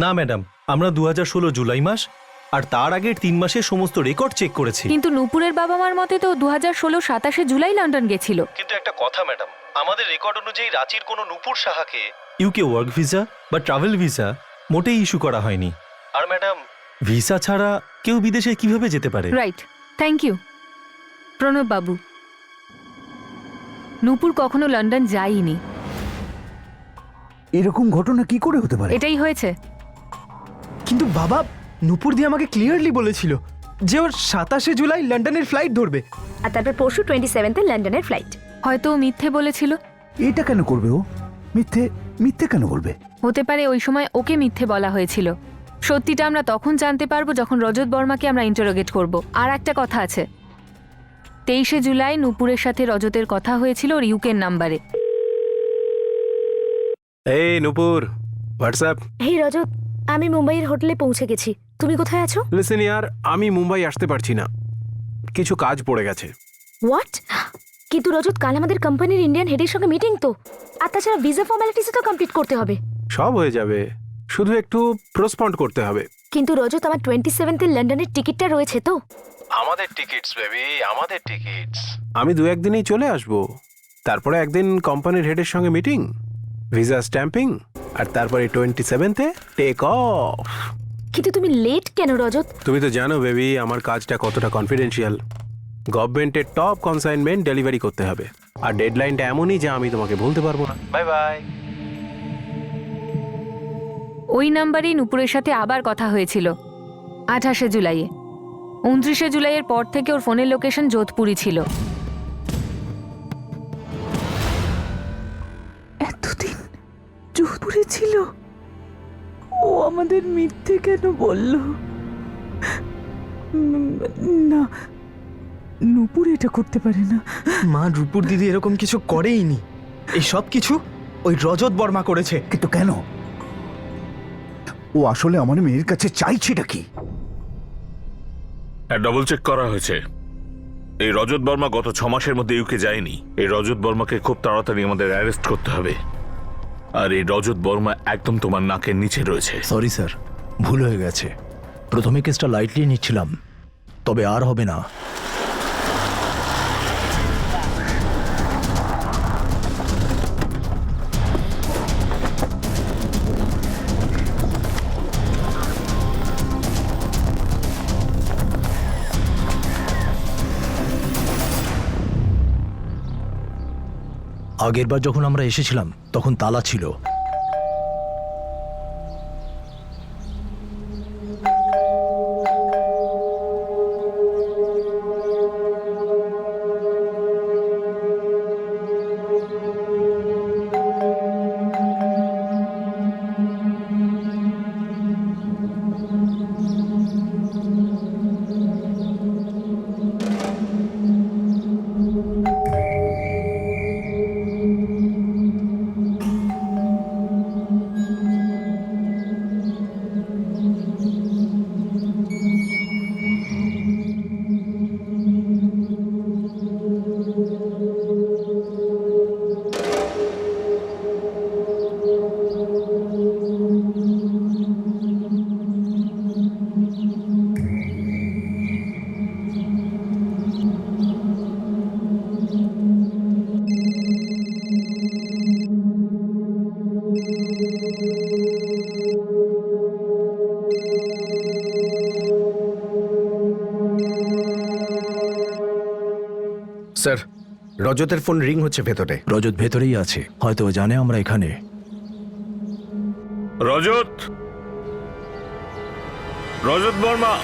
না ম্যাডাম, আমরা 2016 জুলাই মাস আর তার আগের 3 মাসের সমস্ত রেকর্ড চেক করেছি। কিন্তু নূপুরের বাবা মার মতে তো 2016 27 জুলাই লন্ডন গেছিল। কিন্তু একটা কথা ম্যাডাম, আমাদের রেকর্ড অনুযায়ী রাঁচির কোনো নূপুর সাহাকে ইউকে ওয়ার্ক ভিসা বা ট্রাভেল ভিসা মোটেই ইস্যু করা হয়নি। আর ম্যাডাম, ভিসা ছাড়া কেউ বিদেশে কিভাবে যেতে পারে? Right, thank you. প্রণব বাবু, নূপুর কখনো লন্ডন যায়নি। এরকম ঘটনা কি করে হতে পারে? এটাই হয়েছে। কিন্তু বাবা, নূপুর দিয়ে আমাকে ক্লিয়ারলি বলেছিল যে ওর 27 জুলাই লন্ডনের ফ্লাইট ধরবে। আর তারপর পরশু 27 লন্ডনের ফ্লাইট। হয়তো ও মিথ্যে বলেছিল। এটা কেন করবে ও? মিথ্যে মিথ্যে কেন বলবে? হতে পারে ওই সময় ওকে মিথ্যে বলা হয়েছিল। সত্যিটা আমরা তখন জানতে পারবো যখন রজত বর্মাকে আমরা ইন্টারোগেট করব। আর একটা কথা আছে, 23 জুলাই নূপুরের সাথে রজতের কথা হয়েছিল ওর ইউকের নাম্বারে। এই নূপুর, হোয়াটসঅ্যাপ। হে রজত, আমি মুম্বাইয়ের হোটেলে পৌঁছে গেছি। তুমি কোথায় আছো? লিসেন ইয়ার, আমি মুম্বাই আসতে পারছি না, কিছু কাজ পড়ে গেছে। হোয়াট? কিন্তু রজত, কাল আমাদের কোম্পানির ইন্ডিয়ান হেডের সঙ্গে মিটিং তো। আর তাছাড়া ভিসা ফর্মালিটিস তো কমপ্লিট করতে হবে। সব হয়ে যাবে, শুধু একটু পোস্টপন্ড করতে হবে। কিন্তু রজত, আমার 27 লন্ডনের টিকিটটা রয়েছে তো। আমাদের টিকিটস বেবি, আমাদের টিকিটস। আমি 2-1 দিনেই চলে আসব। তারপরে একদিন কোম্পানির হেডের সঙ্গে মিটিং, ভিসা স্ট্যাম্পিং, আর তারপরে 27-এ টেক অফ। কিন্তু তুমি লেট কেন রজত? তুমি তো জানো বেবি আমার কাজটা কতটা কনফিডেন্সিয়াল। গভর্নমেন্টের টপ কনসাইনমেন্ট ডেলিভারি করতে হবে, আর ডেডলাইনটা এমনই যে আমি তোমাকে বলতে পারবো না। Bye bye. ওই নাম্বারেই নূপুরের সাথে আবার কথা হয়েছিল 28 জুলাইয়ে। 29 জুলাইয়ের পর থেকে ওর ফোনের লোকেশন যোধপুরই ছিল। এতদিন যোধপুরে ছিল, ও আমাদের মিথ্যে কেন বলল? না, নূপুর এটা করতে পারে না। মা, নূপুর দিদি এরকম কিছু করেইনি। এই সব কিছু ওই রজত বর্মা করেছে। কিন্তু কেন? ও আসলে আমার মেয়ের কাছে চাইছেটা কি? ডবল চেক করা হয়েছে। এই রজত বর্মা গত 6 মাসের মধ্যে ইউকে যায়নি। এই রজত বর্মাকে খুব তাড়াতাড়ি আমাদের অ্যারেস্ট করতে হবে। আর এই রজত বর্মা একদম তোমার নাকের নিচে রয়েছে। সরি স্যার, ভুল হয়ে গেছে। প্রথমে কেসটা লাইটলি নিচ্ছিলাম, তবে আর হবে না। আগেরবার যখন আমরা এসেছিলাম তখন তালা ছিল। স্যার, রজতের ফোন রিং হচ্ছে ভেতরে। রজত ভেতরেই আছে, হয়তো ও জানে আমরা এখানে। রজত, রজত বর্মা,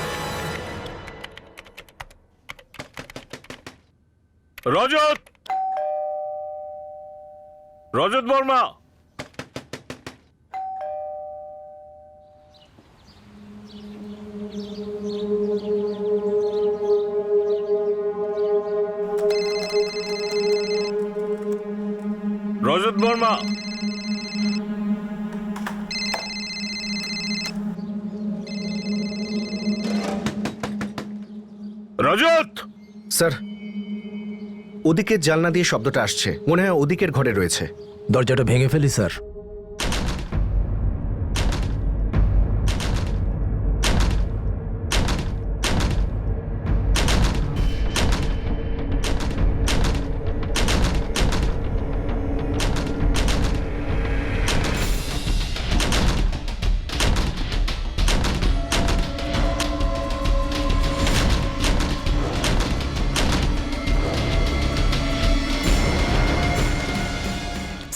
রজত, রজত বর্মা। রজত বর্মা, রজত। স্যার, ওদিকের জানলা দিয়ে শব্দটা আসছে, মনে হয় ওদিকের ঘরে রয়েছে। দরজাটা ভেঙে ফেলি স্যার।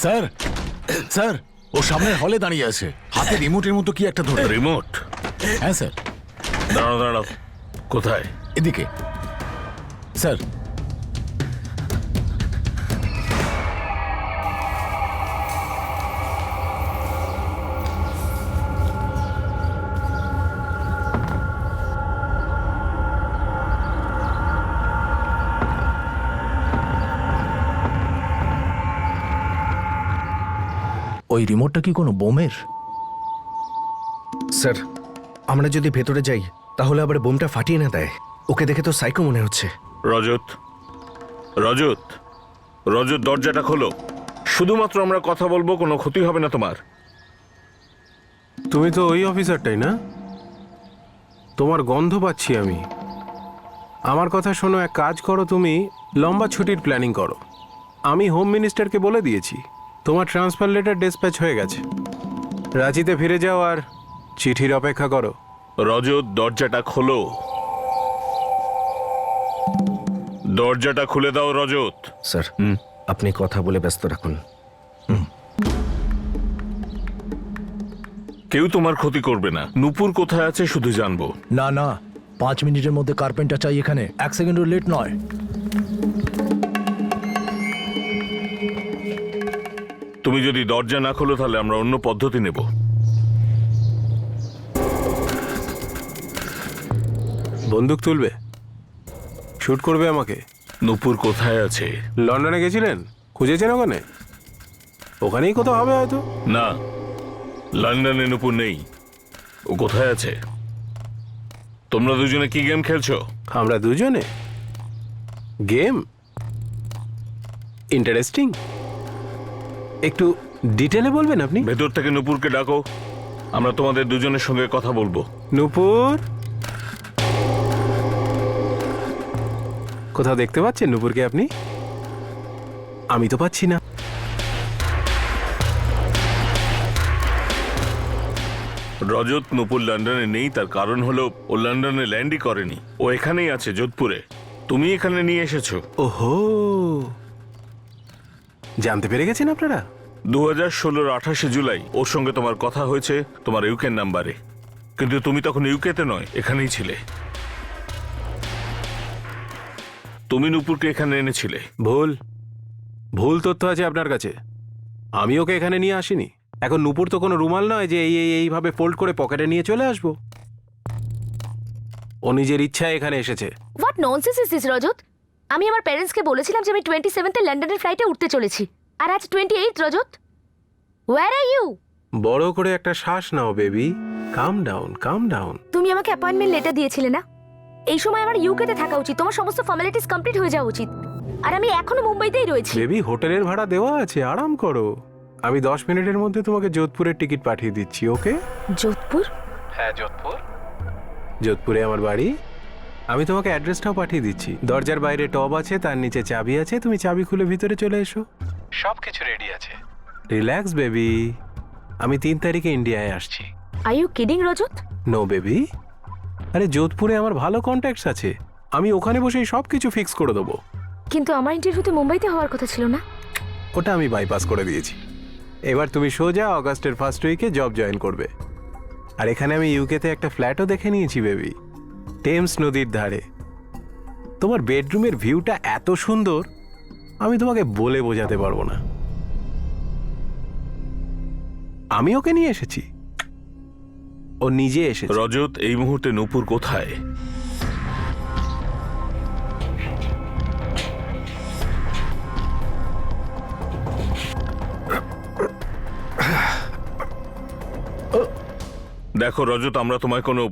স্যার স্যার ও সামনের হলে দাঁড়িয়ে আছে, হাতে রিমোটের মতো কি একটা ধরে। রিমোট? হ্যাঁ স্যার। দাঁড়াও দাঁড়াও, কোথায়? এদিকে স্যার। ওই রিমোটটা কি কোনো বোমের? স্যার, আমরা যদি ভেতরে যাই তাহলে আবার বোমটা ফাটিয়ে না দেয়। ওকে দেখে তো সাইকো মনে হচ্ছে। রজত, রজত, রজত, দরজাটা খোলো। শুধুমাত্র আমরা কথা বলবো, কোনো ক্ষতি হবে না তোমার। তুমি তো ওই অফিসারটাই না? তোমার গন্ধ পাচ্ছি আমি। আমার কথা শোনো, এক কাজ করো, তুমি লম্বা ছুটির প্ল্যানিং করো। আমি হোম মিনিস্টারকে বলে দিয়েছি তোমার ট্রান্সফার লেটার ডিসপ্যাচ হয়ে গেছে। রাঁচিতে ফিরে যাও আর চিঠির অপেক্ষা করো। রজত, দরজাটা খোলো। দরজাটা খুলে দাও রজত। স্যার, আপনি কথা বলে ব্যস্ত রাখুন। কেউ তোমার ক্ষতি করবে না। নূপুর কোথায় আছে শুধু জানবো। না না, 5 মিনিটের মধ্যে কার্পেন্টার চাই এখানে, 1 সেকেন্ডও লেট নয়। তুমি যদি দরজা না খোলো তাহলে আমরা অন্য পদ্ধতি নেব। বন্দুক তুলবে? শুট করবে আমাকে? নূপুর কোথায় আছে? লন্ডনে গেছিলেন? খুঁজেছেন ওখানে? ওখানেই কোথাও হবে হয়তো। না, লন্ডনে নূপুর নেই। ও কোথায় আছে? তোমরা দুজনে কি গেম খেলছো? আমরা দুজনে গেম? ইন্টারেস্টিং। একটু ডিটেলে বলবেন আপনি? ভেতর থেকে নূপুরকে ডাকো, আমরা তোমাদের দুজনের সঙ্গে কথা বলবো। নূপুর, কোথাও দেখতে পাচ্ছেন নূপুরকে আপনি? আমি তো পাচ্ছি না। রজত, নূপুর লন্ডনে নেই, তার কারণ হলো ও লন্ডনে ল্যান্ডই করেনি। ও এখানেই আছে, যোধপুরে। তুমি এখানে নিয়ে এসেছো। ওহো, জানতে পেরে গেছেন আপনারা? 2016-র 28শে জুলাই ওর সঙ্গে তোমার কথা হয়েছে তোমার ইউকে নাম্বারে, কিন্তু তুমি তখন ইউকেতে নয়, এখানেই ছিলে। তুমি নূপুরকে এখানে এনেছিলে। ভুল ভুল তথ্য আছে আপনার কাছে। আমি ওকে এখানে নিয়ে আসিনি। এখন নূপুর তো কোনো রুমাল নয় যে এইভাবে ফোল্ড করে পকেটে নিয়ে চলে আসবো। ও নিজের ইচ্ছায় এখানে এসেছে। হোয়াট ননসেন্স ইজ দিস রজত? আমি আমার প্যারেন্টসকে বলেছিলাম যে আমি 27th লন্ডনের ফ্লাইটে উঠতে চলেছি, আর আজ 28th। Rajat, where are you? বড় করে একটা শ্বাস নাও baby. Calm down, calm down. তুমি আমাকে অ্যাপয়েন্টমেন্ট লেটার দিয়েছিলে না? এই সময় আমার ইউকেতে থাকা উচিত, তোমার সমস্ত ফর্মালিটিস কমপ্লিট হয়ে যাওয়া উচিত, আর আমি এখনো মুম্বাইতেই রয়েছি। বেবি, হোটেলের ভাড়া দেওয়া আছে, আরাম করো। আমি 10 মিনিটের মধ্যে তোমাকে যোধপুরের টিকিট পাঠিয়ে দিচ্ছি, ওকে? যোধপুর? হ্যাঁ, যোধপুর। যোধপুরে আমার বাড়ি। আমি তোমাকে অ্যাড্রেসটাও পাঠিয়ে দিচ্ছি। দরজার বাইরে টব আছে, তার নিচে চাবি আছে, তুমি চাবি খুলে ভিতরে চলে এসো। সব কিছু রেডি আছে। রিল্যাক্স বেবি, আমি 3 তারিখে ইন্ডিয়ায় আসছি। Are you kidding Rajat? No baby, আরে যোধপুরে আমার ভালো কন্ট্যাক্টস আছে, আমি ওখানে বসেই সব কিছু ফিক্স করে দেবো। কিন্তু আমার ইন্টারভিউ তো মুম্বাইতে হওয়ার কথা ছিল না? ওটা আমি বাইপাস করে দিয়েছি। এবার তুমি সোজা অগাস্টের ফার্স্ট উইকে জব জয়েন করবে। আর এখানে আমি ইউকেতে একটা ফ্ল্যাটও দেখে নিয়েছি বেবি, টেমস নদীর ধারে। তোমার বেডরুমের ভিউটা এত সুন্দর, আমি তোমাকে বলে বোঝাতে পারবো না। আমি ওকে নিয়ে এসেছি, ও নিজে এসেছে। রজত, এই মুহূর্তে নূপুর কোথায়? দেখো রজত, আমরা তোমায় কোনো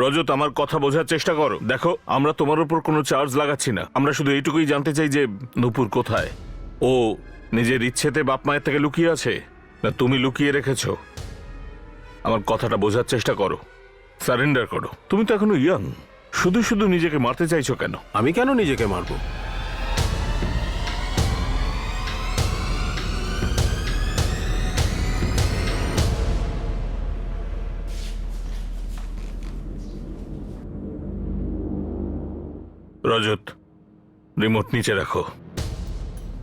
রজত, আমার কথা বোঝার চেষ্টা করো। দেখো, আমরা তোমার উপর কোনো চার্জ লাগাচ্ছি না। আমরা শুধু এইটুকুই জানতে চাই যে নূপুর কোথায়। ও নিজের ইচ্ছেতে বাপ মায়ের থেকে লুকিয়ে আছে, না তুমি লুকিয়ে রেখেছো? আমার কথাটা বোঝার চেষ্টা করো, সারেন্ডার করো। তুমি তো এখনো ইয়াং, শুধু শুধু নিজেকে মারতে চাইছো কেন? আমি কেন নিজেকে মারবো? রজত, রিমোট নিচে রাখো।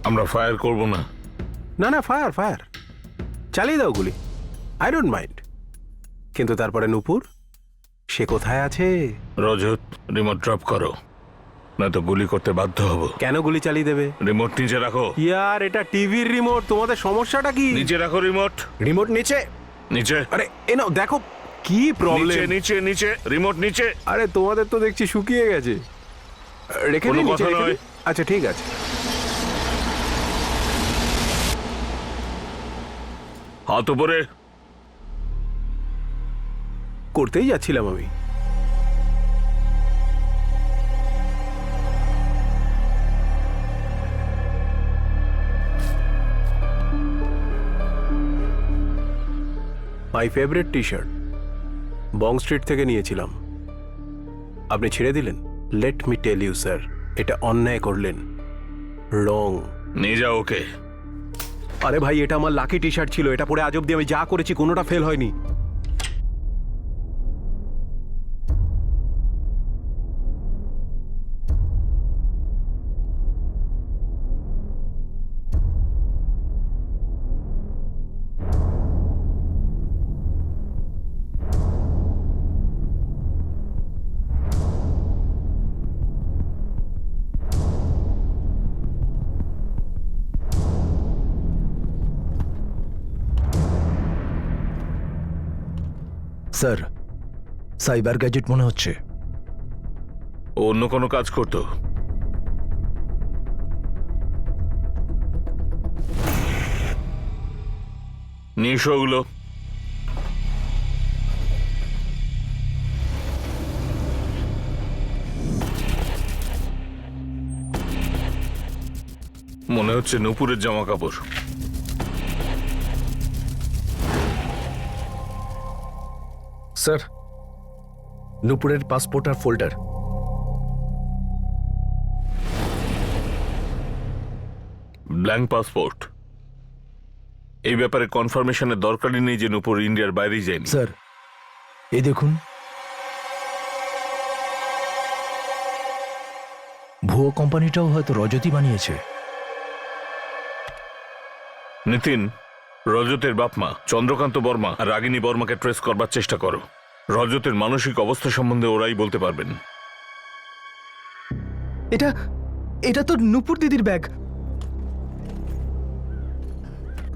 আমরা ফায়ার করব না, না না, ফায়ার ফায়ার, চালিয়ে দাও গুলি, আই ডোন্ট মাইন্ড। কিন্তু তারপরে নূপুর, সে কোথায় আছে? রজত, রিমোট ড্রপ করো, না তো গুলি করতে বাধ্য হব। কেন গুলি চালিয়ে দেবে? রিমোট নিচে রাখো। ইয়ার, এটা টিভির রিমোট, তোমাদের সমস্যাটা কি? নিচে রাখো রিমোট। রিমোট নিচে। নিচে। আরে এ নাও, দেখো কি প্রবলেম। নিচে নিচে নিচে, রিমোট নিচে। আরে তোমাদের তো দেখছি শুকিয়ে গেছে। রেখে কোনো দিই নিচে, কথা রেখে নয়। দিই? আচ্ছা ঠিক আছে। হাত উপরে। করতেই যাচ্ছিলাম আমি। My favourite T shirt, Bong street থেকে নিয়েছিলাম, আপনি ছেড়ে দিলেন। Let me tell you sir, এটা অন্যায় করলেন, রং। নিয়ে যাও ওকে। আরে ভাই, এটা আমার লাকি টি শার্ট ছিল, এটা পরে আজ অব্দি আমি যা করেছি কোনোটা ফেল হয়নি। স্যার, সাইবার গ্যাজেট মনে হচ্ছে। ও অন্য কোনো কাজ করতো। নিয়ে এসো ওগুলো। মনে হচ্ছে নূপুরের জামা কাপড়। স্যার, নূপুরের পাসপোর্ট আর ফোল্ডার। Blank passport. এই ব্যাপারে কনফার্মেশনের দরকারই নেই যে নূপুর ইন্ডিয়ার বাইরেই যায়নি। স্যার, এই দেখুন, ভুয়ো কোম্পানিটাও হয়তো রজতই বানিয়েছে। নিতিন, রজতের বাপমা চন্দ্রকান্ত বর্মা আর রাগিনী বর্মাকে ট্রেস করবার চেষ্টা করো। রজতের মানসিক অবস্থা সম্বন্ধে ওরাই বলতে পারবেন। এটা তো নূপুর দিদির ব্যাগ।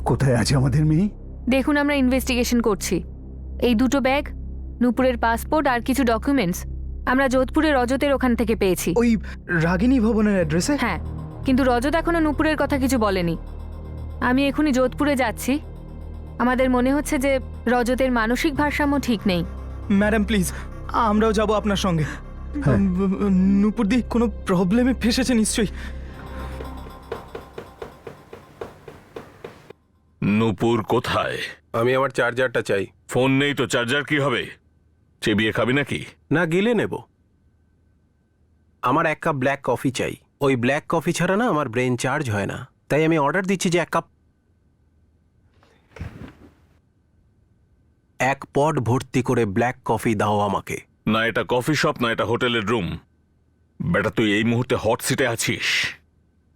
কোথায় আছে আমাদের মেয়ে? দেখুন, আমরা ইনভেস্টিগেশন করছি। এই দুটো ব্যাগ, নূপুরের পাসপোর্ট আর কিছু ডকুমেন্টস আমরা যোধপুরে রজতের ওখান থেকে পেয়েছি। ওই রাগিনী ভবনের অ্যাড্রেসে? হ্যাঁ, কিন্তু রজত এখনো নূপুরের কথা কিছু বলেনি। আমি এখনই যোধপুরে যাচ্ছি। আমাদের মনে হচ্ছে যে রজতের মানসিক ভারসাম্য ঠিক নেই। ম্যাডাম প্লিজ, আমরাও যাব আপনার সঙ্গে। হ্যাঁ। নূপুর দি কোনো প্রবলেমে ফেসেছে নিশ্চয়ই। নূপুর কোথায়? আমি আমার চার্জারটা চাই। ফোন নেই তো চার্জার কি হবে? চেবিয়ে খাবি নাকি? না, গিলে নেব। আমার 1 কাপ ব্ল্যাক কফি চাই। ওই ব্ল্যাক কফি ছাড়া না আমার ব্রেন চার্জ হয় না। তাই আমি অর্ডার দিচ্ছি যে 1 পট ভর্তি করে ব্ল্যাক কফি দাও আমাকে। না এটা কফি শপ, না এটা হোটেলের রুম। বেটা, তুই এই মুহূর্তে হট সিটে আছিস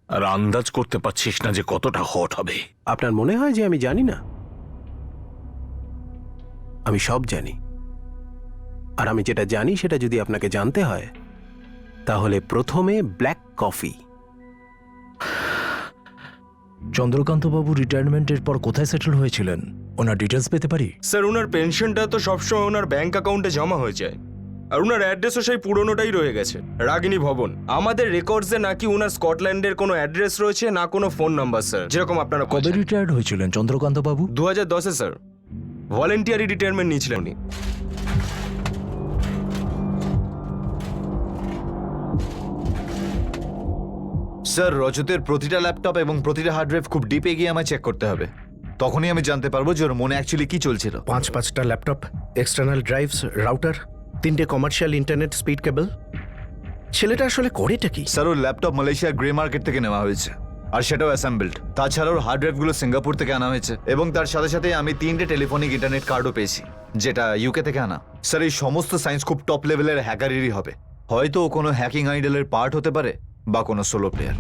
আর আন্দাজ করতে পারছিস না যে কতটা হট হবে। আপনার মনে হয় যে আমি জানি না? আমি সব জানি। আর আমি যেটা জানি সেটা যদি আপনাকে জানতে হয়, তাহলে প্রথমে ব্ল্যাক কফি। চন্দ্রকান্তবাবু রিটায়ারমেন্টের পর কোথায় সেটেল হয়েছিলেন? ওনার ডিটেলস পেতে পারি? স্যার, ওনার পেনশনটা তো সবসময় ওনার ব্যাংক অ্যাকাউন্টে জমা হয়ে যায়, আর ওনার অ্যাড্রেসও সেই পুরনোটাই রয়ে গেছে, রাগিনী ভবন। আমাদের রেকর্ডসে নাকি ওনার স্কটল্যান্ডের কোনো অ্যাড্রেস রয়েছে, না কোনো ফোন নাম্বার স্যার, যেরকম আপনারা কবে রিটায়ার্ড হয়েছিলেন চন্দ্রকান্তবাবু? 2010-এ স্যার। ভলেন্টিয়ারি রিটায়ারমেন্ট নিয়েছিলেন উনি। স্যার, রজতের প্রতিটা ল্যাপটপ এবং প্রতিটা হার্ড ড্রাইভ খুব ডিপে গিয়ে আমায় চেক করতে হবে। তখনই আমি জানতে পারবো যে ওর মনে অ্যাকচুয়ালি কি চলছিল। 5টা ল্যাপটপ, এক্সটার্নাল ড্রাইভস, রাউটার, 3টে কমার্শিয়াল ইন্টারনেট স্পিড কেবল। ছেলেটা আসলে করেটা কি? স্যার, ওর ল্যাপটপ মালয়েশিয়ার গ্রে মার্কেট থেকে নেওয়া হয়েছে, আর সেটাও অ্যাসেম্বলড। তাছাড়া ওর হার্ড ড্রাইভগুলো সিঙ্গাপুর থেকে আনা হয়েছে, এবং তার সাথে সাথে আমি 3টে টেলিফোনিক ইন্টারনেট কার্ডও পেয়েছি, যেটা ইউকে থেকে আনা। স্যার, এই সমস্ত সায়েন্স খুব টপ লেভেলের হ্যাকারেরই হবে। হয়তো ও কোনো হ্যাকিং আইডলের পার্ট হতে পারে, বা কোনো সোলো প্লেয়ার।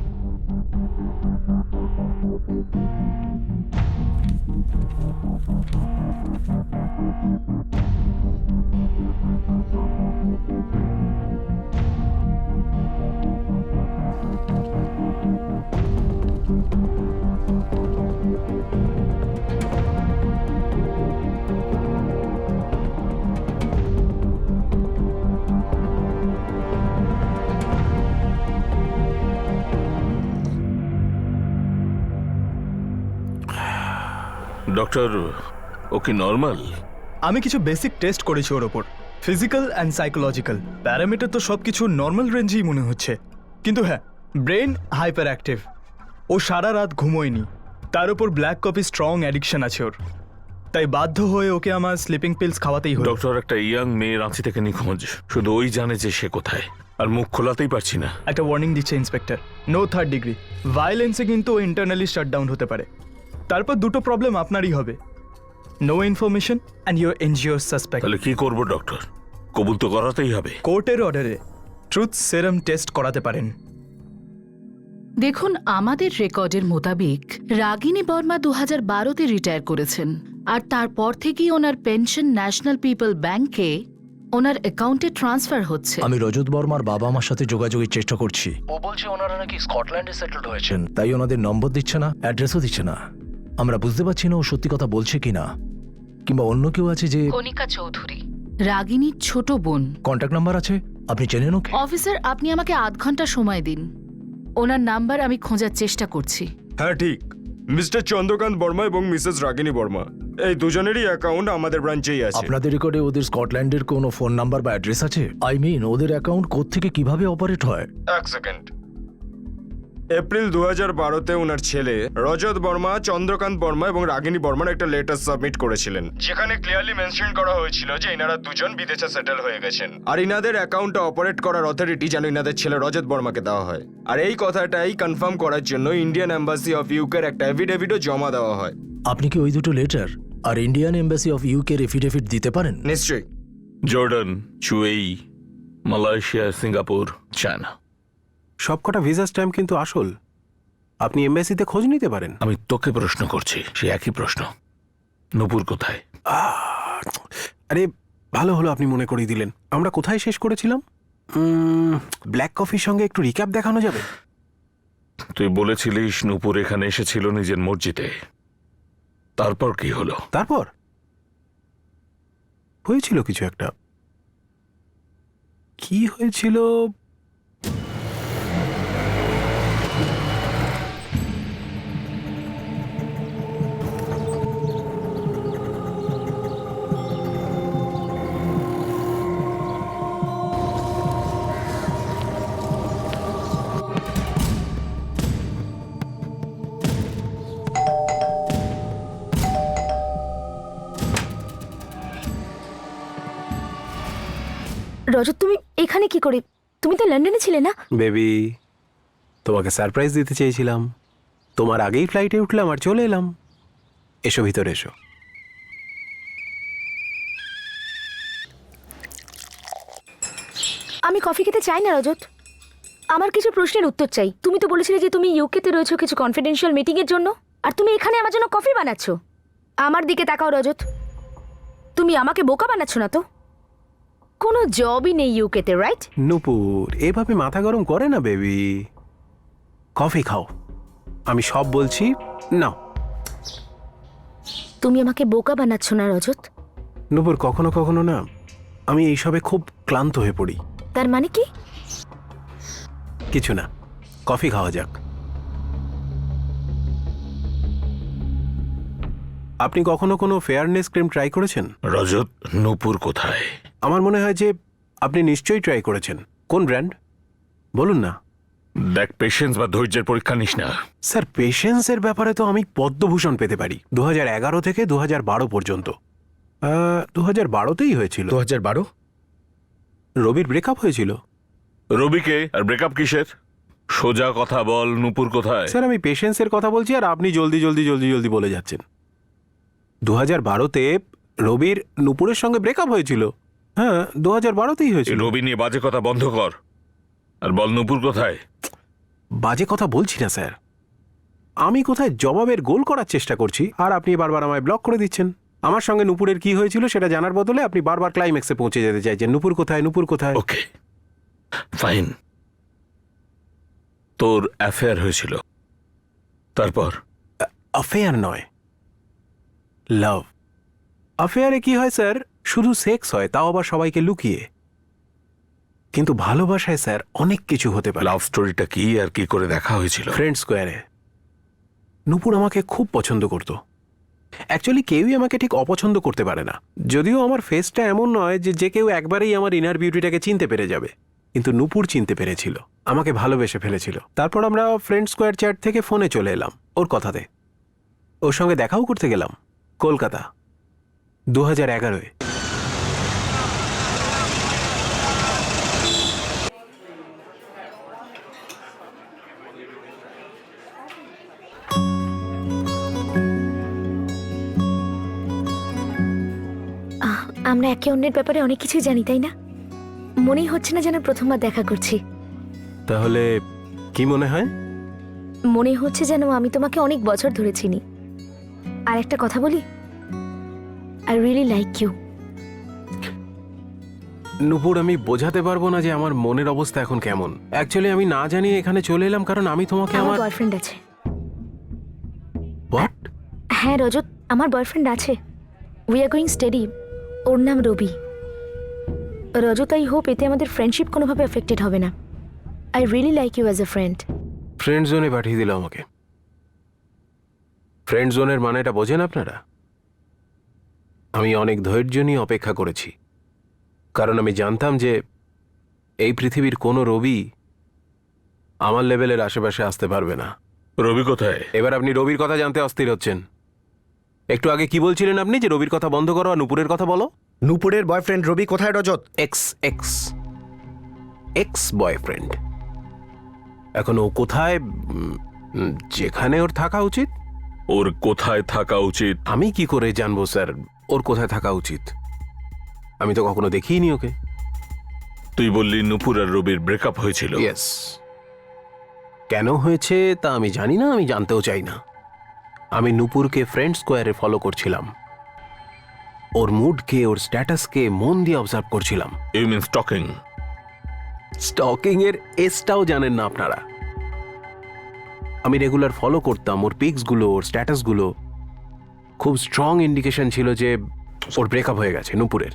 ডক্টর ও কি নর্মাল? আমি কিছু বেসিক টেস্ট করেছি ওর ওপর, ফিজিক্যাল অ্যান্ড সাইকোলজিক্যাল প্যারামিটার তো সব কিছু নর্মাল রেঞ্জেই মনে হচ্ছে, কিন্তু হ্যাঁ ব্রেন হাইপার অ্যাক্টিভ। ও সারা রাত ঘুমোয়নি, তার উপর ব্ল্যাক কফি স্ট্রং অ্যাডিকশন আছে ওর, তাই বাধ্য হয়ে ওকে আমার স্লিপিং পিলস খাওয়াতেই হলো। ডক্টর, একটা ইয়াং মেয়ে রাঁচি থেকে নিখোঁজ, শুধু ওই জানে যে সে কোথায়, আর মুখ খোলাতেই পারছি না। একটা ওয়ার্নিং দিচ্ছে ইন্সপেক্টর, নো 3rd ডিগ্রি ভায়োলেন্সে কিন্তু ও ইন্টারনালি শাটডাউন হতে পারে। তারপর দুটো প্রবলেম আপনারই হবে, নো ইনফরমেশন অ্যান্ড ইউর এনজিওর সাসপেক্ট। তাহলে কি করব ডক্টর? কবুল তো করাতেই হবে। কোর্টের অর্ডারে ট্রুথ সেরাম টেস্ট করাতে পারেন। দেখুন, আমাদের রেকর্ডের মোতাবেক রাগিনী বর্মা 2012-তে রিটায়ার করেছেন, আর তারপর থেকেই ওনার পেনশন ন্যাশনাল পিপল ব্যাংকে ওনার অ্যাকাউন্টে ট্রান্সফার হচ্ছে। আমি রজত বর্মার বাবা মার সাথে যোগাযোগের চেষ্টা করছি। ও বলছে ওনারা নাকি স্কটল্যান্ডে সেটেলড হয়েছেন, তাই ওনাদের নম্বর দিচ্ছে না, অ্যাড্রেসও দিচ্ছে না। আমরা বুঝতে পারছি না ও সত্যি কথা বলছে কিনা, কিংবা অন্য কেউ আছে যে। কণিকা চৌধুরী, রাগিনীর ছোট বোন। কন্ট্যাক্ট নাম্বার আছে? আপনি চেনেন ওকে? অফিসার, আপনি আমাকে আধ ঘন্টা সময় দিন, ওনার নাম্বার আমি খোঁজার চেষ্টা করছি। হ্যাঁ ঠিক, মিস্টার চন্দ্রকান্ত বর্মা এবং মিসেস রাগিনী বর্মা, এই দুজনেরই অ্যাকাউন্ট আমাদের ব্রাঞ্চেই আছে। আপনাদের রেকর্ডে ওদের স্কটল্যান্ডের কোনো ফোন নাম্বার বা অ্যাড্রেস আছে? আই মিন, ওদের অ্যাকাউন্ট কোত্থেকে কিভাবে অপারেট হয়? এক সেকেন্ড। এপ্রিল 2012-তে ওনার ছেলে রজত বর্মা, চন্দ্রকান্ত বর্মা এবং রাগিনী বর্মার একটা লেটার সাবমিট করেছিলেন, যেখানে ক্লিয়ারলি মেনশন করা হয়েছিল যে ইনারা দুজন বিদেশে সেটেল হয়ে গেছেন, আর ইনাদের অ্যাকাউন্টটা অপারেট করার অথরিটি যেন ইনাদের ছেলে রজত বর্মাকে দেওয়া হয়। আর এই কথাটাই কনফার্ম করার জন্য ইন্ডিয়ান এম্বাসি অফ ইউকের একটা এফিডেভিটও জমা দেওয়া হয়। আপনি কি ওই দুটো লেটার আর ইন্ডিয়ান এম্বাসি অফ ইউকের এফিডেভিট দিতে পারেন? নিশ্চয়ই। জর্ডান, চুয়েই, মালয়েশিয়া, সিঙ্গাপুর, চায়না, সবকটা ভিসা স্ট্যাম্প কিন্তু আসল। আপনি এমবাসিতে খোঁজ নিতে পারেন। আমি তোকে প্রশ্ন করছি, সে একই প্রশ্ন। নূপুর কোথায়? আরে ভালো হলো আপনি মনে করিয়ে দিলেন। আমরা কোথায় শেষ করেছিলাম? ব্ল্যাক কফির সঙ্গে একটু রিক্যাপ দেখানো যাবে? তুই বলেছিলিস নূপুর এখানে এসেছিল নিজের মসজিদে, তারপর কি হলো? তারপর হয়েছিল কিছু একটা। কি হয়েছিল? রজত, তুমি এখানে কি করে? তুমি তো লন্ডনে ছিলে না? বেবি, তোমাকে সারপ্রাইজ দিতে চেয়েছিলাম। তোমার আগেই ফ্লাইটে উঠলাম আর চলে এলাম। এসো ভিতরে এসো। আমি কফি খেতে চাই না রজত, আমার কিছু প্রশ্নের উত্তর চাই। তুমি তো বলেছিলে যে তুমি ইউকেতে রয়েছো কিছু কনফিডেন্সিয়াল মিটিং এর জন্য, আর তুমি এখানে আমার জন্য কফি বানাচ্ছ। আমার দিকে তাকাও রজত, তুমি আমাকে বোকা বানাচ্ছ না তো? কোনো জবই নেই ইউকেতে, রাইট? নূপুর, এভাবে মাথা গরম করে না বেবি। কফি খাও, আমি সব বলছি। নাও। তুমি আমাকে বোকা বানাচ্ছ না রজত? নূপুর, কখনো কখনো না আমি এইসবে খুব ক্লান্ত হয়ে পড়ি। তার মানে কি? কিছু না, কফি খাওয়া যাক। আপনি কখনো কোনো ফেয়ারনেস ক্রিম ট্রাই করেছেন? রজত, নূপুর কোথায়? আমার মনে হয় যে আপনি নিশ্চয়ই ট্রাই করেছেন। কোন ব্র্যান্ড বলুন না। দেখ, পেশেন্স বা ধৈর্যের পরীক্ষা নিস না। স্যার, পেশেন্সের ব্যাপারে তো আমি পদ্মভূষণ পেতে পারি 2011 থেকে 2012 পর্যন্ত। 2012তেই হয়েছিল। 2012? রবির ব্রেকআপ হয়েছিল। রবিকে আর ব্রেকআপ কিসের? সোজা কথা বল, নূপুর কোথায়? স্যার, আমি পেশেন্সের কথা বলছি আর আপনি জলদি জলদি জলদি জলদি বলে যাচ্ছেন। 2012তে রবির নূপুরের সঙ্গে ব্রেকআপ হয়েছিল। হ্যাঁ, 2012তেই হয়েছিল। রবি নিয়ে বাজে কথা বন্ধ কর আর বল নূপুর কোথায়। বাজে কথা বলছি না স্যার, আমি কোথায় জবাবের গোল করার চেষ্টা করছি আর আপনি বারবার আমায় ব্লক করে দিচ্ছেন। আমার সঙ্গে নূপুরের কি হয়েছিল সেটা জানার বদলে আপনি বারবার ক্লাইম্যাক্সে পৌঁছে যেতে চাইছেন। নূপুর কোথায়, নূপুর কোথায়? ওকে ফাইন, তোর অ্যাফেয়ার হয়েছিল, তারপর? অ্যাফেয়ার নয়, লাভ। অ্যাফেয়ারে কি হয় স্যার? শুধু সেক্স হয়, তাও আবার সবাইকে লুকিয়ে। কিন্তু ভালোবাসায় স্যার অনেক কিছু হতে পারে। লাভ স্টোরিটা কি আর কি করে দেখা হয়েছিল? ফ্রেন্ড স্কোয়ারে। নূপুর আমাকে খুব পছন্দ করত, অ্যাকচুয়ালি কেউই আমাকে ঠিক অপছন্দ করতে পারে না, যদিও আমার ফেসটা এমন নয় যে যে কেউ একবারেই আমার ইনার বিউটিটাকে চিনতে পেরে যাবে, কিন্তু নূপুর চিনতে পেরেছিল, আমাকে ভালোবেসে ফেলেছিল। তারপর আমরা ফ্রেন্ড স্কোয়ার চ্যাট থেকে ফোনে চলে এলাম ওর কথাতে। ওর সঙ্গে দেখাও করতে গেলাম কলকাতা 2011-এ। আমরা একে অন্যের ব্যাপারে অনেক কিছুই জানি, তাই না? মনেই হচ্ছে না যেন প্রথমবার দেখা করছি। তাহলে কি মনে হয়? মনে হচ্ছে যেন আমি তোমাকে অনেক বছর ধরে চিনি। আর একটা কথা বলি, আই রিয়েলি লাইক ইউ। নূপুর, আমি বোঝাতে পারবো না যে আমার মনের অবস্থা এখন কেমন। অ্যাকচুয়ালি আমি না জানিয়ে এখানে চলে এলাম কারণ আমি তোমাকে আমার আমার বয়ফ্রেন্ড আছে। হোয়াট? হ্যাঁ রজত, আমার বয়ফ্রেন্ড আছে। We are going study. ওর নাম রবি। রজত, আই হোপ এতে আমাদের ফ্রেন্ডশিপ কোনোভাবে এফেক্টেড হবে না। I really like you as a friend. Friend জোনে পাঠিয়ে দিল আমাকে। ফ্রেন্ড জোনের মানেটা বোঝেন আপনারা? আমি অনেক ধৈর্য নিয়ে অপেক্ষা করেছি, কারণ আমি জানতাম যে এই পৃথিবীর কোনো রবি আমার লেভেলের আশেপাশে আসতে পারবে না। রবি কোথায়? এবার আপনি রবির কথা জানতে অস্থির হচ্ছেন। একটু আগে কি বলছিলেন আপনি যে রবির কথা বন্ধ করো আর নূপুরের কথা বলো? নূপুরের বয়ফ্রেন্ড রবি কোথায় রজত? Ex boyfriend. এখন ও কোথায়? যেখানে ওর থাকা উচিত। ওর কোথায় থাকা উচিত? আমি কি করে জানবো স্যার ওর কোথায় থাকা উচিত? আমি তো কখনো দেখিনি ওকে। তুই বললি নূপুর আর রবির ব্রেকআপ হয়েছিল। ইয়েস। কেন হয়েছে তা আমি জানি না, আমি জানতেও চাই না। আমি নূপুরকে ফ্রেন্ড স্কোয়ারে ফলো করছিলাম, ওর মুডকে, ওর স্ট্যাটাসকে মন দিয়ে অবজার্ভ করছিলাম। You mean stocking? স্টকিং এর এসটাও জানেন না আপনারা। আমি রেগুলার ফলো করতাম ওর পিক্সগুলো, ওর স্ট্যাটাসগুলো। খুব স্ট্রং ইন্ডিকেশন ছিল যে ওর ব্রেকআপ হয়ে গেছে নূপুরের।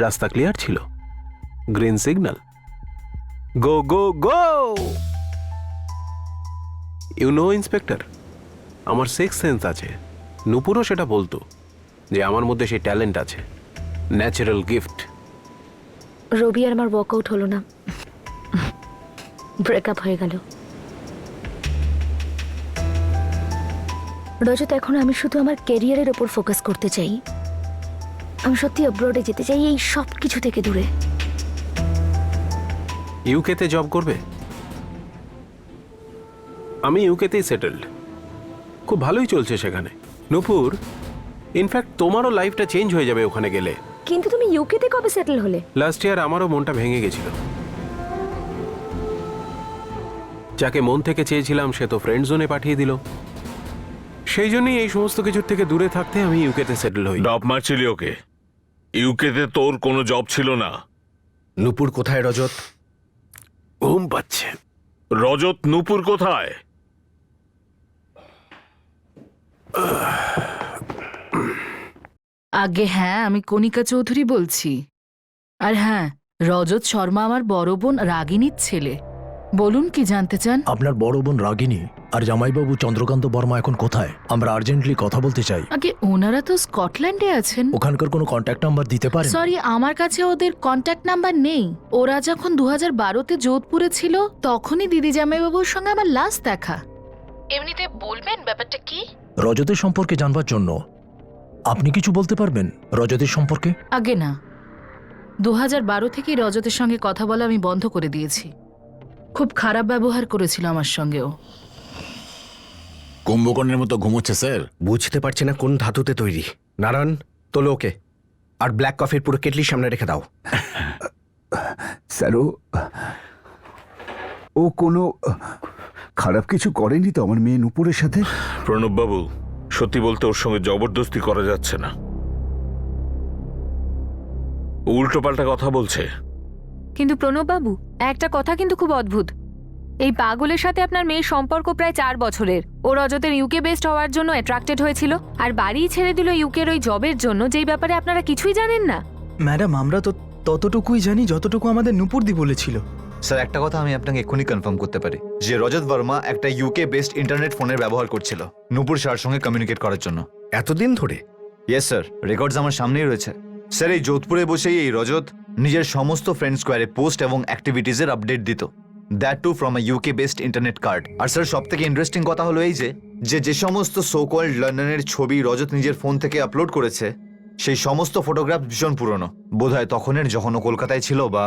রাস্তা ক্লিয়ার ছিল, green signal, go go go. You know inspector, আমার সিক্স সেন্স আছে। নূপুরও সেটা বলতো যে আমার মধ্যে সেই ট্যালেন্ট আছে, ন্যাচারাল গিফট। রবি আর আমার ওয়ার্কআউট হলো না, ব্রেকআপ হয়ে গেল। রজত, এখন আমি শুধু আমার ক্যারিয়ারের ওপর ফোকাস করতে চাই। আমি সত্যি অ্যাব্রডে যেতে চাই, এই সব কিছু থেকে দূরে। ইউকেতে জব করবে? আমি ইউকেতেই সেটেলড, খুব ভালোই চলছে সেখানে। নূপুর, ইনফ্যাক্ট তোমারও লাইফটা চেঞ্জ হয়ে যাবে ওখানে গেলে। কিন্তু তুমি ইউকেতে কবে সেটেল হলে? লাস্ট ইয়ার আমারও মনটা ভেঙে গেছিল। যাকে মন থেকে চেয়েছিলাম সে তো ফ্রেন্ড জোনে পাঠিয়ে দিল। সেই জন্যই এই সমস্ত কিছুর থেকে দূরে থাকতে আমি ইউকেতে সেটেল হই। ডব মারছিলি ওকে? ইউকেতে তোর কোনো জব ছিল না। নূপুর কোথায় রজত? ঘুম পাচ্ছে। রজত, নূপুর কোথায়? আগে হ্যাঁ, আমি কণিকা চৌধুরী বলছি। আর হ্যাঁ, রজত শর্মা আমার বড় বোন রাগিনীর ছেলে। বলুন, কি জানতে চান? আপনার বড় বোন রাগিনী আর জামাইবাবু চন্দ্রকান্ত বর্মা এখন কোথায়? আমরা আর্জেন্টলি কথা বলতে চাই। আগে ওনারা তো স্কটল্যান্ডে আছেন। ওখানকার কোনো কন্ট্যাক্ট নাম্বার দিতে পারেন? সরি, আমার কাছে ওদের কন্ট্যাক্ট নাম্বার নেই। ওরা যখন 2012-তে যোধপুরে ছিল তখনই দিদি জামাইবাবুর সঙ্গে আমার লাস্ট দেখা। এমনিতে বলবেন ব্যাপারটা কি? রজতের সম্পর্কে জানবার জন্য আপনি কিছু বলতে পারবেন রজতের সম্পর্কে? আগে না, 2012 থেকেই রজতের সঙ্গে কথা বলা আমি বন্ধ করে দিয়েছি। খুব খারাপ ব্যবহার করেছিল আমার সঙ্গেও। কুম্ভকর্ণের মতো ঘুমোচ্ছে স্যার। বুঝতে পারছি না কোন ধাতুতে তৈরি। নারায়ণ, তোলো ওকে, আর ব্ল্যাক কফির পুরো কেটলির সামনে রেখে দাও। স্যার, ও কোনো খারাপ কিছু করেনি তো আমার মেয়ে নূপুরের সাথে? প্রণব বাবু, সত্যি বলতে ওর সঙ্গে জবরদস্তি করা যাচ্ছে না। উল্টো পাল্টা কথা বলছে। কিন্তু প্রণববাবু, একটা কথা কিন্তু খুব অদ্ভুত। এই পাগলের সাথে আপনার মেয়ের সম্পর্ক প্রায় 4 বছরের। ও রজতের ইউকে বেসড হওয়ার জন্য অ্যাট্রাক্টেড হয়েছিল, আর বাড়িই ছেড়ে দিল ইউকের ওই জবের জন্য, যেই ব্যাপারে আপনারা কিছুই জানেন না। ম্যাডাম, আমরা তো ততটুকুই জানি যতটুকু আমাদের নূপুরদি বলেছিল। স্যার একটা কথা আমি আপনাকে এক্ষুনি কনফার্ম করতে পারি যে রজত বর্মা একটা ইউকে বেসড ইন্টারনেট ফোনের ব্যবহার করছিল নূপুর শাহর সঙ্গে কমিউনিকেট করার জন্য। এতদিন ধরে? ইয়েস স্যার, রেকর্ডস আমার সামনেই রয়েছে। স্যার এই যোধপুরে বসেই এই রজত নিজের সমস্ত ফ্রেন্ড স্কোয়ারে পোস্ট এবং অ্যাক্টিভিটিজের আপডেট দিত, that too from a UK based internet card. আর স্যার সব থেকে ইন্টারেস্টিং কথা হলো এই যে সমস্ত সো কল্ড লন্ডনের ছবি রজত নিজের ফোন থেকে আপলোড করেছে সেই সমস্ত ফটোগ্রাফ ভীষণ পুরনো, বোধহয় তখনের যখন ও কলকাতায় ছিল বা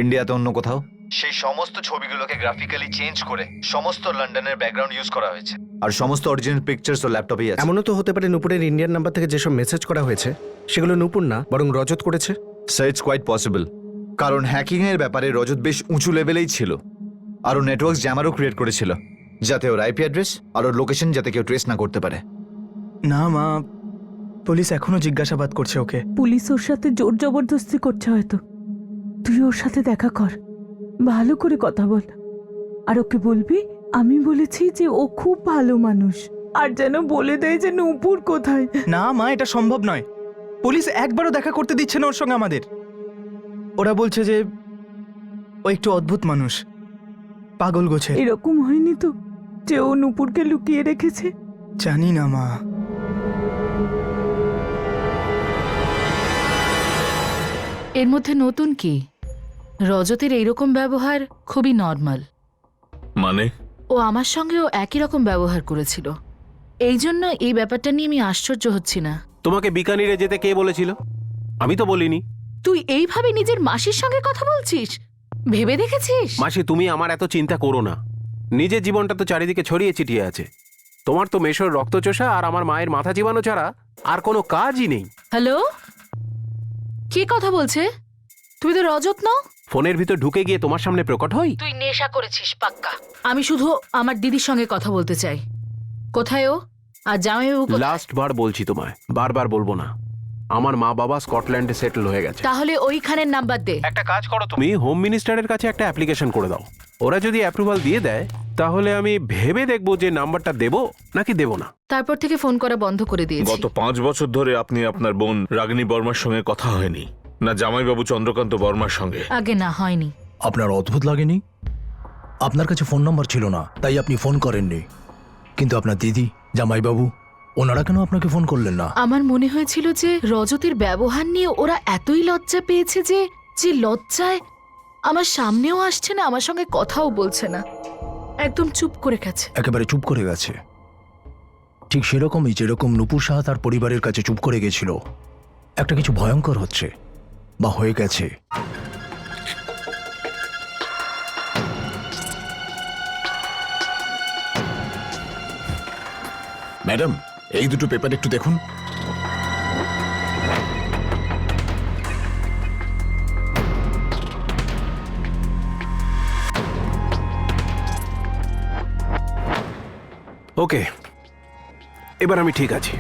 ইন্ডিয়াতে অন্য কোথাও। সেই সমস্ত ছবিগুলোকে গ্রাফিক্যালি চেঞ্জ করে সমস্ত লন্ডনের ব্যাকগ্রাউন্ড ইউজ করা হয়েছে, আর সমস্ত অরিজিনাল পিকচার্স ও ল্যাপটপেই আছে। এমনও তো হতে পারে নূপুরের ইন্ডিয়ান নাম্বার থেকে যেসব মেসেজ করা হয়েছে সেগুলো নূপুর না বরং রজত করেছে। স্যার ইটস কোয়াইট পসিবল, কারণ হ্যাকিং এর ব্যাপারে রজত বেশ উঁচু লেভেলেই ছিল, আর ও নেটওয়ার্ক জ্যামারও ক্রিয়েট করেছিল যাতে ওর আইপি অ্যাড্রেস আর ওর লোকেশন যাতে কেউ ট্রেস না করতে পারে। না মা, পুলিশ এখনো জিজ্ঞাসাবাদ করছে ওকে। পুলিশ ওর সাথে জোর জবরদস্তি করছে হয়তো। তুই ওর সাথে দেখা কর, ভালো করে কথা বল, আর ওকে বলবি আমি বলেছি যে ও খুব ভালো মানুষ, আর যেন বলে দেয় যে নূপুর কোথায়। না মা, এটা সম্ভব নয়। পুলিশ একবারও দেখা করতে দিচ্ছে না ওর সঙ্গে আমাদের। ওরা বলছে যে ও একটু অদ্ভুত মানুষ, পাগল গোছে। এরকম হয়নি তো যে ও নূপুরকে লুকিয়ে রেখেছে? জানি না মা। এর মধ্যে নতুন কি? রজতের এইরকম ব্যবহার খুবই নর্মাল। মানে ও আমার সঙ্গেও একই রকম ব্যবহার করেছিল, এই জন্য এই ব্যাপারটা নিয়ে আমি আশ্চর্য হচ্ছি না। তোমাকে বিকানিরে যেতে কে বলেছিল? আমি তো বলিনি। তুই এইভাবে নিজের মাসির সঙ্গে কথা বলছিস? ভেবে দেখেছিস? মাসি, তুমি আমার এত চিন্তা করো না। নিজের জীবনটা তো চারিদিকে ছড়িয়ে ছিটিয়ে আছে। তোমার তো মেশোর রক্তচোষা আর আমার মায়ের মাথা চিবানো ছাড়া আর কোনো কাজই নেই। হ্যালো, কে কথা বলছে? তুমি তো রজত নও। ফোনের ভিতর ঢুকে গিয়ে তোমার সামনে প্রকট হই? তুই নেশা করেছিস পাক্কা। আমি শুধু আমার দিদির সঙ্গে কথা বলতে চাই। কোথায় ও? আর জামাইবাবু কোথায়? লাস্ট বার বলছি তোমায়, বারবার বলবো না। আমার মা বাবা স্কটল্যান্ডে সেটেল হয়ে গেছে। তাহলে ওইখানের নাম্বার দে। একটা কাজ করো, তুমি হোম মিনিস্টারের কাছে একটা অ্যাপ্লিকেশন করে দাও। ওরা যদি অ্যাপ্রুভাল দিয়ে দেয় তাহলে আমি ভেবে দেখবো যে নাম্বারটা দেবো নাকি দেবো না। তারপর থেকে ফোন করা বন্ধ করে দিয়েছি। গত 5 বছর ধরে আপনি আপনার বোন রাগিনী বর্মার সঙ্গে কথা হয়নি, না জামাইবাবু চন্দ্রকান্ত বর্মার সঙ্গে? আগে না, হয়নি। আপনার অদ্ভুত লাগেনি? আপনার কাছে ফোন নাম্বার ছিল না তাই আপনি ফোন করেননি, কিন্তু আপনার দিদি, জামাইবাবু, ওনারা কেন আপনাকে ফোন করলেন না? আমার মনে হয়েছিল যে রজতের ব্যবহার নিয়ে ওরা এতই লজ্জা পেয়েছে যে লজ্জায় আমার সামনেও আসছে না, আমার সঙ্গে কথাও বলছে না, একদম চুপ করে গেছে। একেবারে চুপ করে গেছে। ঠিক সেরকমই যেরকম নূপুর সাহা তার পরিবারের কাছে চুপ করে গেছিল। একটা কিছু ভয়ঙ্কর হচ্ছে বা হয়ে গেছে। ম্যাডাম, এই দুটো পেপার একটু দেখুন। ওকে, এবার আমি ঠিক আছি।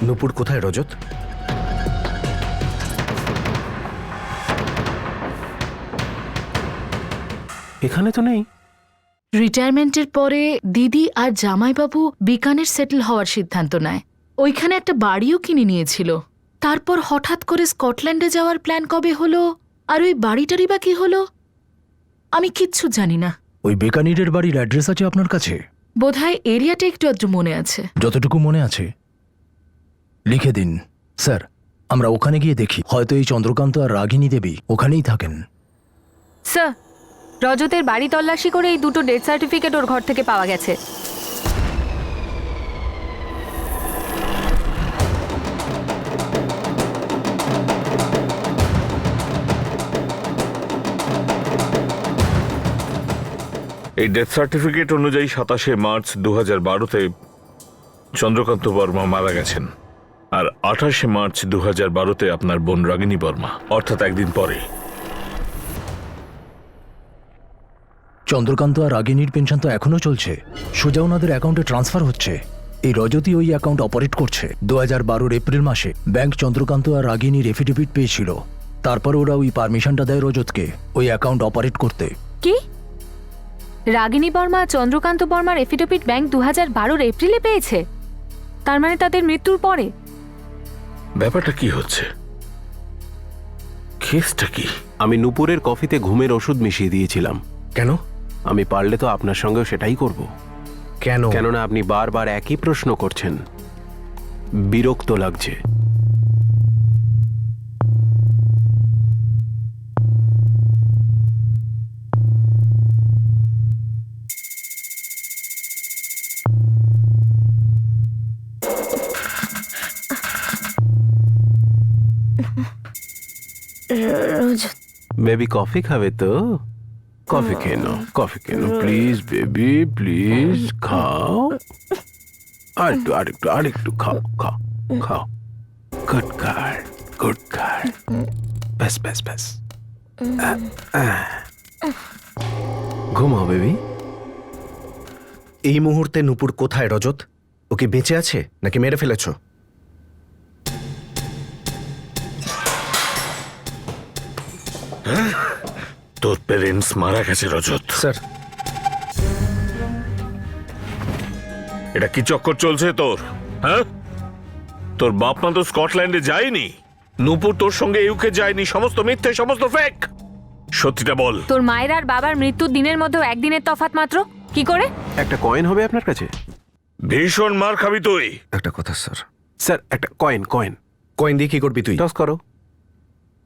নূপুর কোথায় রজত? এখানে তো নেই। রিটায়ারমেন্টের পরে দিদি আর জামাইবাবু বিকানের সেটেল হওয়ার সিদ্ধান্ত নেয়। ওইখানে একটা বাড়িও কিনে নিয়েছিল। তারপর হঠাৎ করে স্কটল্যান্ডে যাওয়ার প্ল্যান কবে হলো, আর ওই বাড়িটারই বা কি হলো আমি কিচ্ছু জানি না। ওই বেকানিরের বাড়ির অ্যাড্রেস আছে আপনার কাছে? বোধহয় এরিয়াটা একটু আধটু মনে আছে। যতটুকু মনে আছে লিখে দিন। স্যার, আমরা ওখানে গিয়ে দেখি, হয়তো এই চন্দ্রকান্ত আর রাগিনী দেবী ওখানেই থাকেন। স্যার, রজতের বাড়ি তল্লাশি করে এই দুটো ডেথ সার্টিফিকেট ওর ঘর থেকে পাওয়া গেছে। এই ডেথ সার্টিফিকেট অনুযায়ী 27শে মার্চ 2012-তে চন্দ্রকান্ত বর্মা মারা গেছেন, আর 28শে মার্চ 2012-তে আপনার বোন রাগিনী বর্মা, অর্থাৎ একদিন পরে। চন্দ্রকান্ত আর রাগিনীর পেনশন তো এখনো চলছে, সোজা ওনাদের অ্যাকাউন্টে ট্রান্সফার হচ্ছে। এই রজতই ওই অ্যাকাউন্ট অপারেট করছে। 2012 এপ্রিল মাসে ব্যাংক চন্দ্রকান্ত আর রাগিনীর এফিডেভিট পেয়েছিল, তারপর ওরা ওই পারমিশনটা দেয় রজতকে ওই অ্যাকাউন্ট অপারেট করতে। কি? রাগিনী বর্মা চন্দ্রকান্ত বর্মার এফিডেভিট ব্যাংক 2012 এপ্রিলে পেয়েছে? তার মানে তাদের মৃত্যুর পরে? ব্যাপারটা কি হচ্ছে? কেসটা কি? আমি নুপুরের কফিতে ঘুমের ওষুধ মিশিয়ে দিয়েছিলাম। কেন? আমি পারলে তো আপনার সঙ্গেও সেটাই করব। কেন? কেননা আপনি বারবার একই প্রশ্ন করছেন, বিরক্ত লাগছে। রজত, বেবি কফি খাবে তো? কফি খেয়ে নাও, কফি খেয়ে নাও প্লিজ বেবি, প্লিজ খাও। আরেকটু আরেকটু আরেকটু খাও, খাও খাও। Good girl, good girl. ব্যাস ব্যাস ব্যাস। ঘুমাও বেবি। এই মুহূর্তে নুপুর কোথায় রজত? ও কি বেঁচে আছে নাকি মেরে ফেলেছো? তোর প্যারেন্টস মারা গেছে রজত। স্যার, এটা কি চক্কর চলছে তোর? হ্যাঁ, তোর বাপ মা তো স্কটল্যান্ডে যায়নি, নূপুর তোর সঙ্গে ইউকে যায়নি, সমস্ত মিথ্যে, সমস্ত ফেক। সত্যিটা বল। তোর মায়ের আর বাবার মৃত্যুর দিনের মধ্যেও একদিনের তফাৎ মাত্র, কি করে? একটা কয়েন হবে আপনার কাছে? ভীষণ মার খাবি তুই। একটা কথা স্যার। স্যার একটা কয়েন, কয়েন। কয়েন দিয়ে কি করবি তুই? টস করো,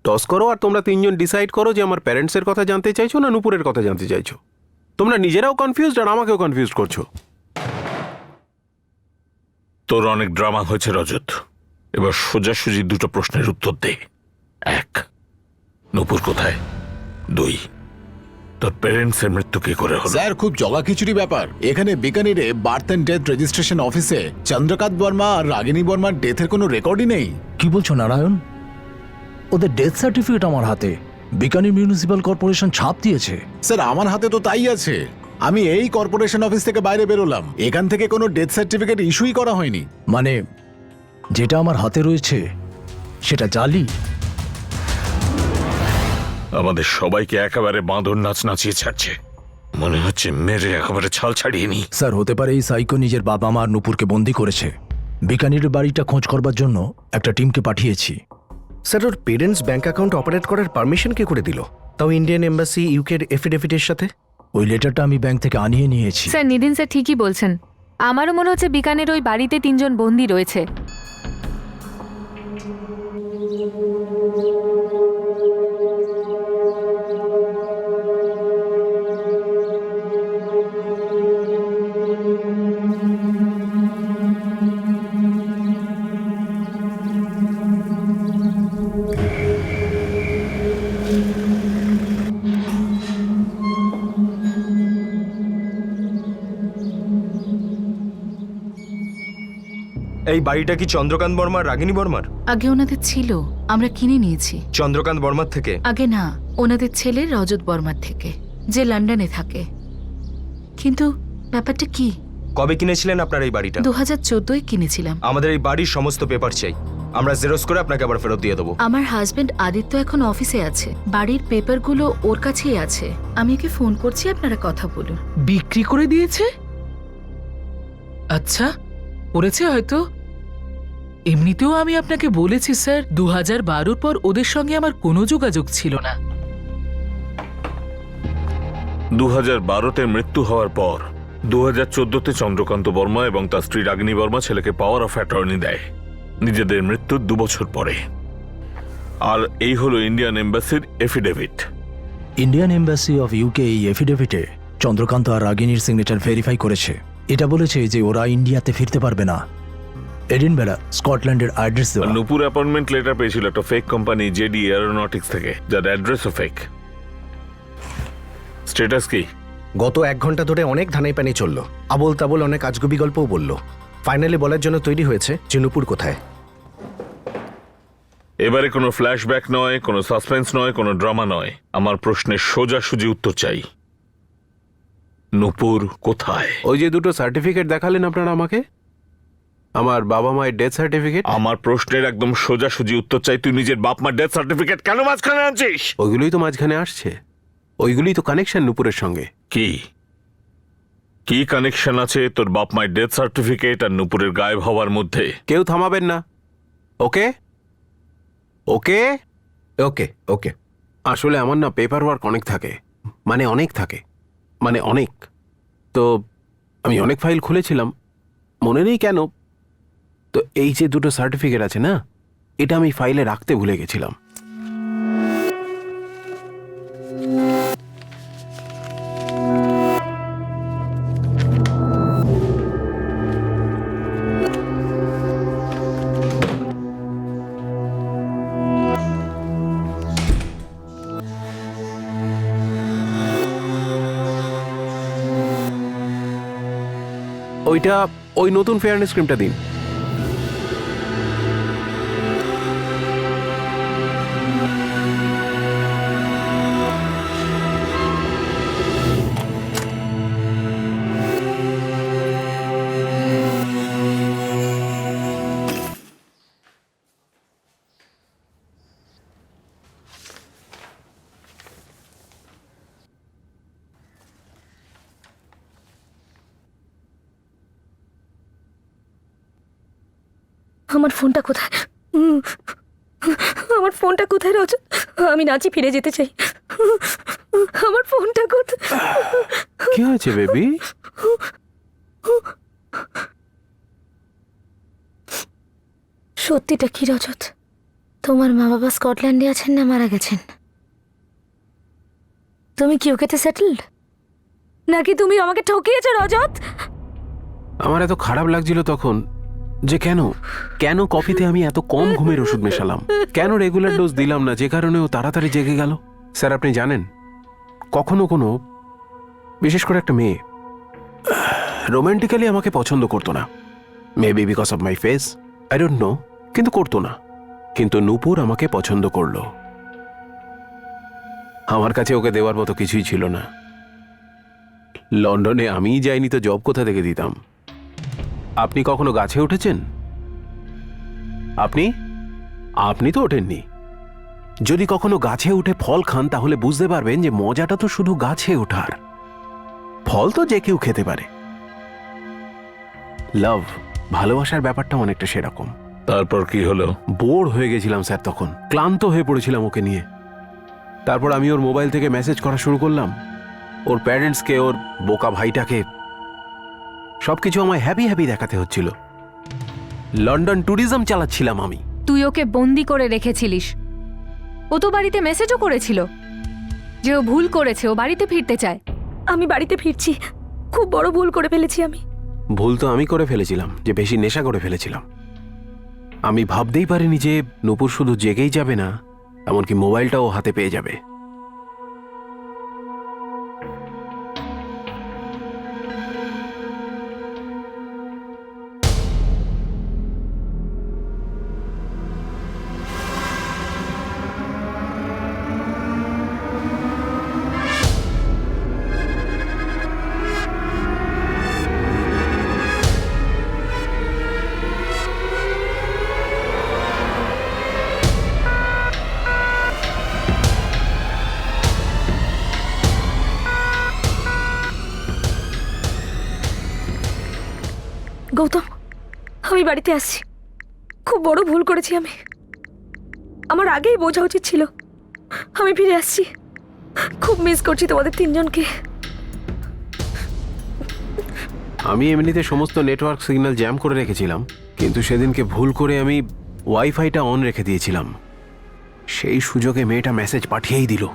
টস করো, আর তোমরা তিনজন ডিসাইড করো যে আমার প্যারেন্টসের কথা জানতে চাইছো না নুপুরের কথা জানতে চাইছো। তোমরা নিজেরাও কনফিউজড আর আমাকেও কনফিউজ করছো। তোর অনেক ড্রামা হয়েছে রজত, এবার সোজাসুজি দুটো প্রশ্নের উত্তর দে। এক, নূপুর কোথায়? দুই, তোর প্যারেন্টসের মৃত্যু কি করে হলো? স্যার, খুব জগা খিচুড়ি ব্যাপার। এখানে বিকানিরে বার্থ অ্যান্ড ডেথ রেজিস্ট্রেশন অফিসে চন্দ্রকান্ত বর্মা আর রাগিনী বর্মার ডেথের কোনো রেকর্ডই নেই। কি বলছো নারায়ণ? ওদের ডেথ সার্টিফিকেট আমার হাতে, বিকানির মিউনিসিপ্যাল কর্পোরেশন ছাপ দিয়েছে। স্যার, আমার হাতে তো তাই আছে। আমি এই কর্পোরেশন অফিস থেকে বাইরে বেরোলাম, এখান থেকে কোনো ডেথ সার্টিফিকেট ইস্যুই করা হয়নি। মানে যেটা আমার হাতে রয়েছে সেটা জালি। আমাদের সবাইকে একেবারে বাঁদর নাচ নাচিয়ে ছাড়ছে, মনে হচ্ছে মেরে একেবারে ছাল ছাড়িয়ে নি। স্যার, হতে পারে এই সাইকো নিজের বাবা মা আর নুপুরকে বন্দি করেছে। বিকানির বাড়িটা খোঁজ করবার জন্য একটা টিমকে পাঠিয়েছি। স্যার, ওর পেরেন্টস ব্যাংক অ্যাকাউন্ট অপারেট করার পারমিশন কে করে দিল? তাও ইন্ডিয়ান এম্বাসি ইউকের এফিডেভিটের সাথে। ওই লেটারটা আমি ব্যাংক থেকে আনিয়ে নিয়েছি। স্যার, নিধিন স্যার ঠিকই বলছেন। আমারও মনে হচ্ছে বিকানের ওই বাড়িতে 3 জন বন্দী রয়েছে। এই বাড়িটা কি চন্দ্রকান্ত বর্মার, রাগিনী বর্মার? আগে ওনাদের ছিল, আমরা কিনে নিয়েছি। চন্দ্রকান্ত বর্মার থেকে? আগে না, ওনাদের ছেলে রজত বর্মার থেকে, যে লন্ডনে থাকে। কিন্তু ব্যাপারটা কি? কবে কিনেছিলেন আপনার এই বাড়িটা? 2014-ই কিনেছিলাম। আমাদের এই বাড়ির সমস্ত পেপার চাই, আমরা জেরক্স করে আপনাকে আবার ফেরত দিয়ে দেবো। আমার হাজবেন্ড আদিত্য এখন অফিসে আছে, বাড়ির পেপারগুলো ওর কাছেই আছে। আমি ওকে ফোন করছি, আপনারা কথা বলুন। বিক্রি করে দিয়েছে? আচ্ছা, করেছে হয়তো। এমনিতেও আমি আপনাকে বলেছি স্যার, 2012 পর ওদের সঙ্গে আমার কোনো যোগাযোগ ছিল না। 2012-তে মৃত্যু হওয়ার পর 2014-তে চন্দ্রকান্ত বর্মা এবং তার স্ত্রী রাগিনী বর্মা ছেলেকে পাওয়ার অফ অ্যাটর্নি দেয় নিজেদের মৃত্যুর 2 বছর পরে। আর এই হলো ইন্ডিয়ান এম্বাসির affidavit. Indian embassy of UK এই এফিডেভিটে চন্দ্রকান্ত আর রাগিনীর সিগনেচার ভেরিফাই করেছে। এটা বলেছে যে ওরা ইন্ডিয়াতে ফিরতে পারবে না, এডিনবেরা স্কটল্যান্ডের অ্যাড্রেস দেওয়া। নূপুর অ্যাপয়েন্টমেন্ট লেটার পেয়েছিল একটা ফেক কোম্পানি জেডি এরোনটিক্স থেকে, যার অ্যাড্রেসও ফেক। স্ট্যাটাস কি? গত 1 ঘন্টা ধরে অনেক ধানাই পানি চলল, আবোল তাবোল অনেক আজগুবি গল্পও বলল। ফাইনালি বলার জন্য তৈরি হয়েছে যে নূপুর কোথায়। এবারে কোনো ফ্ল্যাশব্যাক নয়, কোনো সাসপেন্স নয়, কোনো ড্রামা নয়। আমার প্রশ্নের সোজাসুজি উত্তর চাই। নূপুর কোথায়? ওই যে দুটো সার্টিফিকেট দেখালেন আপনারা আমাকে, আমার বাবা মায়ের ডেথ সার্টিফিকেট। আমার প্রশ্নের একদম সোজাসুজি উত্তর চাই। তুই নিজের বাপ মার ডেথ সার্টিফিকেট কেন মাঝখানে আনছিস? ওইগুলোই তো মাঝখানে আসছে, ওইগুলোই তো কানেকশন নূপুরের সঙ্গে। কি কি কানেকশন আছে তোর বাপ মায়ের ডেথ সার্টিফিকেট আর নূপুরের গায়েব হওয়ার মধ্যে? কেউ থামাবেন না, ওকে ওকে? ওকে ওকে। আসলে আমার না পেপার ওয়ার্ক অনেক থাকে, মানে অনেক থাকে, মানে অনেক। তো আমি অনেক ফাইল খুলেছিলাম, মনে নেই কেন। তো এই যে দুটো সার্টিফিকেট আছে না, এটা আমি ফাইলে রাখতে ভুলে গেছিলাম। ওইটা ওই নতুন ফেয়ারনেস ক্রিমটা দিন। আমার ফোনটা কোথায়? আমার ফোনটা কোথায় রজত? আমি নাচি ফিরে যেতে চাই। আমার ফোনটা কোথায়? কি হয়েছে বেবি? সত্যিটা কি রজত? তোমার মা বাবা স্কটল্যান্ডে আছেন না মারা গেছেন? তুমি কি ইউকেতে সেটেলড, নাকি তুমি আমাকে ঠকিয়েছো রজত? আমার এত খারাপ লাগছিল তখন যে কেন কেন কফিতে আমি এত কম ঘুমের ওষুধ মেশালাম, কেন রেগুলার ডোজ দিলাম না, যে কারণে ও তাড়াতাড়ি জেগে গেল। স্যার আপনি জানেন, কখনো কোনো বিশেষ করে একটা মেয়ে রোম্যান্টিক্যালি আমাকে পছন্দ করতো না, maybe because of my face, I don't know, কিন্তু করতো না। কিন্তু নূপুর আমাকে পছন্দ করলো। আমার কাছে ওকে দেওয়ার মতো কিছুই ছিল না। লন্ডনে আমিই যাইনি তো জব কোথা থেকে দিতাম। আপনি কখনো গাছে উঠেছেন? আপনি আপনি তো ওঠেননি। যদি কখনো গাছে উঠে ফল খান তাহলে বুঝতে পারবেন যে মজাটা তো শুধু গাছে ওঠার, ফল তো যে কেউ খেতে পারে। লাভ, ভালোবাসার ব্যাপারটা অনেকটা সেরকম। তারপর কি হলো? বোর হয়ে গেছিলাম স্যার, তখন ক্লান্ত হয়ে পড়েছিলাম ওকে নিয়ে। তারপর আমি ওর মোবাইল থেকে মেসেজ করা শুরু করলাম, ওর প্যারেন্টসকে, ওর বোকা ভাইটাকে, সবকিছু আমায় হ্যাপি হ্যাপি দেখাতে হচ্ছিল। লন্ডন ট্যুরিজম চালাচ্ছিলাম আমি। তুই ওকে বন্দি করে রেখেছিলিস। ও তো বাড়িতে মেসেজও করেছিল যে ও ভুল করেছে, ও বাড়িতে ফিরতে চায়। আমি বাড়িতে ফিরছি, খুব বড় ভুল করে ফেলেছি আমি। ভুল তো আমি করে ফেলেছিলাম, যে বেশি নেশা করে ফেলেছিলাম। আমি ভাবতেই পারিনি যে নূপুর শুধু জেগেই যাবে না, এমনকি মোবাইলটাও হাতে পেয়ে যাবে। গৌতম, আমি বাড়িতে আসছি। খুব বড় ভুল করেছি আমি, আমার আগেই বোঝা উচিত ছিল। আমি ফিরে আসছি, খুব মিস করছি তোমাদের তিনজনকে। আমি এমনিতে সমস্ত নেটওয়ার্ক সিগন্যাল জ্যাম করে রেখেছিলাম, কিন্তু সেদিনকে ভুল করে আমি ওয়াইফাইটা অন রেখে দিয়েছিলাম। সেই সুযোগে মেয়েটা মেসেজ পাঠিয়েই দিল।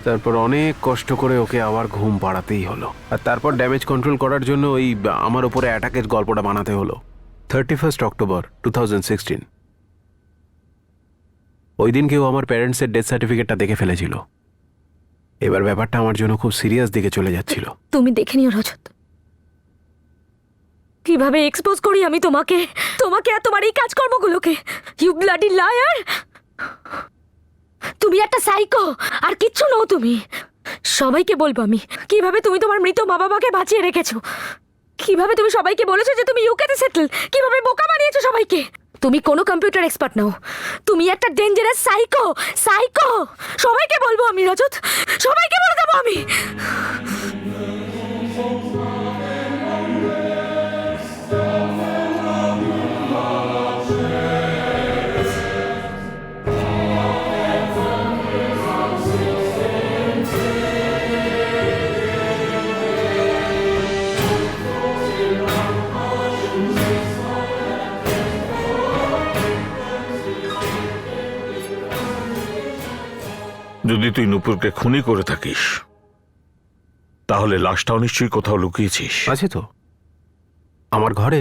তারপর অনেক কষ্ট করে ওকে আবার ঘুম পাড়াতেই হলো। আর তারপর ড্যামেজ কন্ট্রোল করার জন্য ওই আমার উপরে অ্যাটাকের গল্পটা বানাতে হলো। 31 অক্টোবর 2016 ওই দিন কেউ আমার প্যারেন্টসের ডেথ সার্টিফিকেটটা দেখে ফেলেছিল। এবার ব্যাপারটা আমার জন্য খুব সিরিয়াস দিকে চলে যাচ্ছিল। তুমি দেখে নিও রজত, কিভাবে এক্সপোজ করি আমি তোমাকে, তোমাকে আর তোমার এই কাজকর্মগুলোকে। You bloody liar! তুমি একটা সাইকো, আর কিচ্ছু নও তুমি। সবাইকে বলবো আমি কিভাবে তুমি তোমার মৃত মা বাবাকে বাঁচিয়ে রেখেছো, কিভাবে তুমি সবাইকে বলেছো যে তুমি ইউকেতে সেটেল, কিভাবে বোকা বানিয়েছো সবাইকে। তুমি কোনো কম্পিউটার এক্সপার্ট নাও, তুমি একটা ডেঞ্জারাস সাইকো। সাইকো! সবাইকে বলবো আমি রজত, সবাইকে বলে দেবো আমি। যদি তুই নূপুরকে খুনি করে থাকিস তাহলে লাশটাও নিশ্চয়ই কোথাও লুকিয়েছিস। আছে তো আমার ঘরে।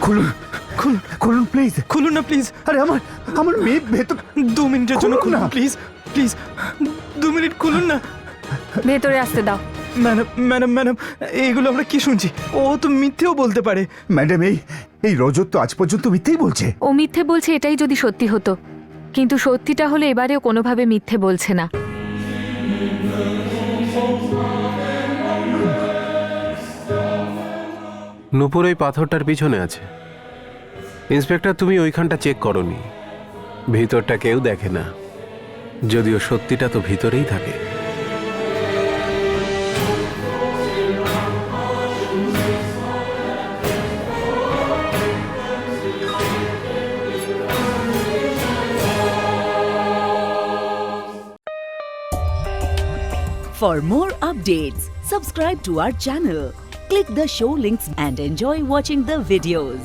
খুলুন খুলুন খুলুন প্লিজ। খুলুন না প্লিজ। আরে আমার আমার মেয়ে ভেতর 2 মিনিটের জন্য খুলুন খুলুন না। প্লিজ প্লিজ 2 মিনিট খুলুন না। ভেতরে আসতে দাও। ম্যাডাম ম্যাডাম ম্যাডাম এইগুলো আমরা কি শুনছি? ও তো মিথ্যেও বলতে পারে। ম্যাডাম এই রজত তো আজ পর্যন্ত মিথ্যেই বলছে। ও মিথ্যে বলছে এটাই যদি সত্যি হতো, কিন্তু সত্যিটা হলে এবারেও কোনোভাবে মিথ্যে বলছে না। নূপুর ওই পাথরটার পিছনে আছে। ইন্সপেক্টর, তুমি ওইখানটা চেক করনি। ভিতরটা কেউ দেখে না, যদিও সত্যিটা তো ভিতরেই থাকে। For more updates, subscribe to our channel, click the show links and enjoy watching the videos.